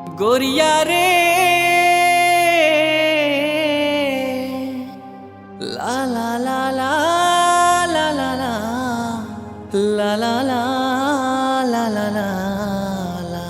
गोरिया रे ला ला ला ला ला ला ला ला ला ला ला ला ला।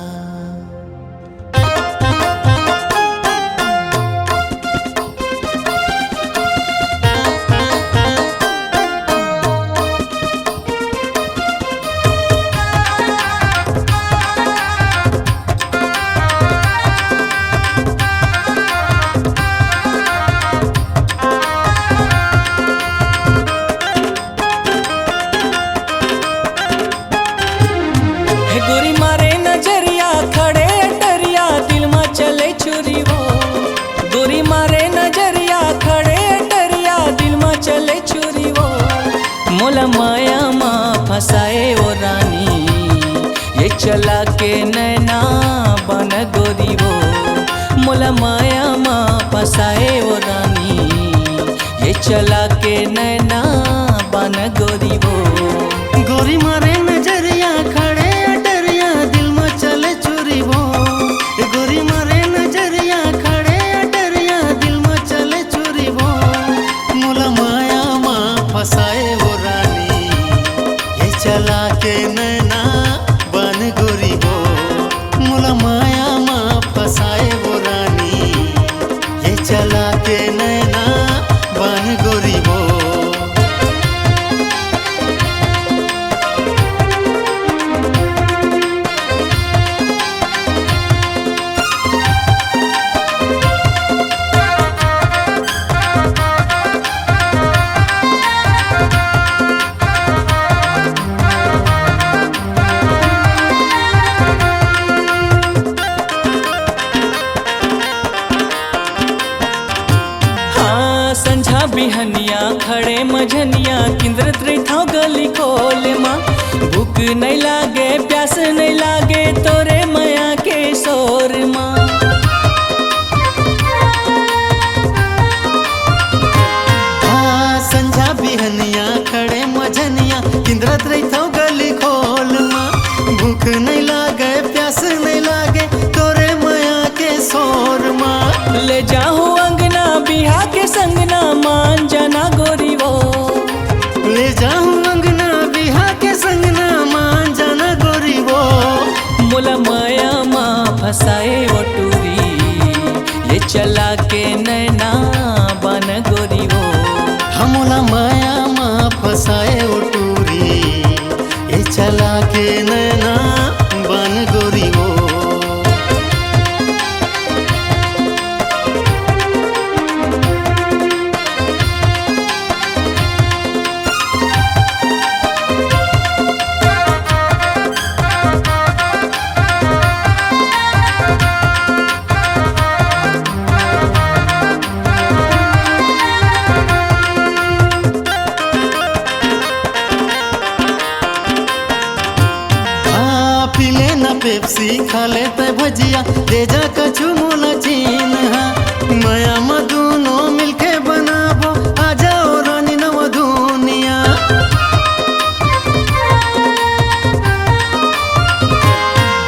गोरी मारे नजरिया खड़े अटरिया दिल में चले छुरी वो। गोरी मारे नजरिया खड़े अटरिया दिल में चले छुरी वो। मोला माया माँ फसाए वो रानी ये चला के नैना बन गोरी वो। मोला माया माँ फसाए वो रानी ये चला के नैना बन गोरी वो। गोरी मारे नजरिया खड़े अटरिया दिल में चले छुरी वो। गोरी मारे नजरिया खड़े अटरिया दिल में चले छुरी वो। मोला माया माँ फसाए वो रानी ये चला के नैना बन गोरी वो। मोला माया माँ फसाए वो रानी ये चला के नैना बन गोरी वो। संझा बिहनिया खड़े मझनिया किंद्रत रही गली खोले माँ। भूख नहीं लागे प्यास नहीं लागे तोरे माया के शोर माँ। संझा बिहनिया खड़े मझनिया किंद्रत रही गली खोल माँ। भूख नहीं लागे प्यास नहीं लागे तोरे माया के शोर माँ। ले जाऊँ अंगना बिहा के संगना मान जाना गोरी वो। ले जाऊँ अंगना बिहा के संगना मान जाना गोरी वो। मोला माया माँ फसाए वो टूरी ये चला के नैना बन गोरी वो। हमला माया माँ फसाए वो टूरी ये चला के नैना बन गोरी वो। पेप्सी खा लेते भजिया दे जा कछु मोला चीन हा। माया मधुनो मिलके बनाबो आ जाओ रानी नव दुनिया।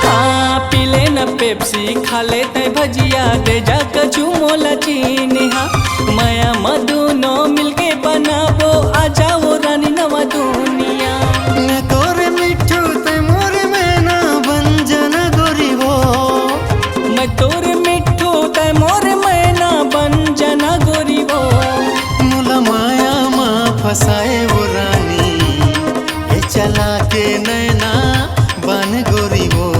हाँ पीले न पेप्सी खा लेते भजिया दे जा कछु मोला चीन हा। माया मधुनो मिलके बनाबो आ जाओ रानी नव दुनिया। मैं तोरे मिठू ते मोरे मैना बन जाना गोरी वो। मैं तोरे मिठू ते मोरे मैना बन जाना गोरी वो। मोला माया माँ फसाए वो रानी ये चला के नैना बन गोरी वो।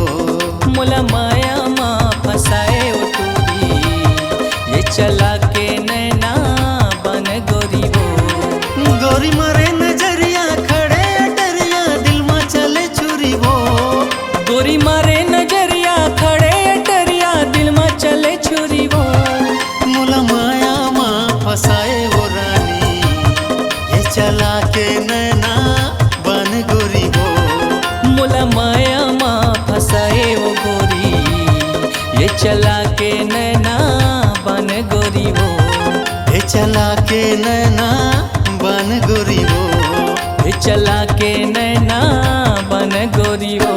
मोला माया माँ फसाए वो टूरी ये चला के नैना बन गोरी वो। गोरी मारे नजरिया खड़े अटरिया दिल में चले छुरी वो। गोरी मारे नजरिया खड़े अटरिया दिल में चले छुरी वो। मोला माया माँ फसाए वो रानी ये चला के नैना बन गोरी वो। मोला माया माँ फसाए वो गोरी ये चला के नैना बन गोरी वो। ये चला के नैना बन गोरी वो। ये चला के नैना बन गोरी वो।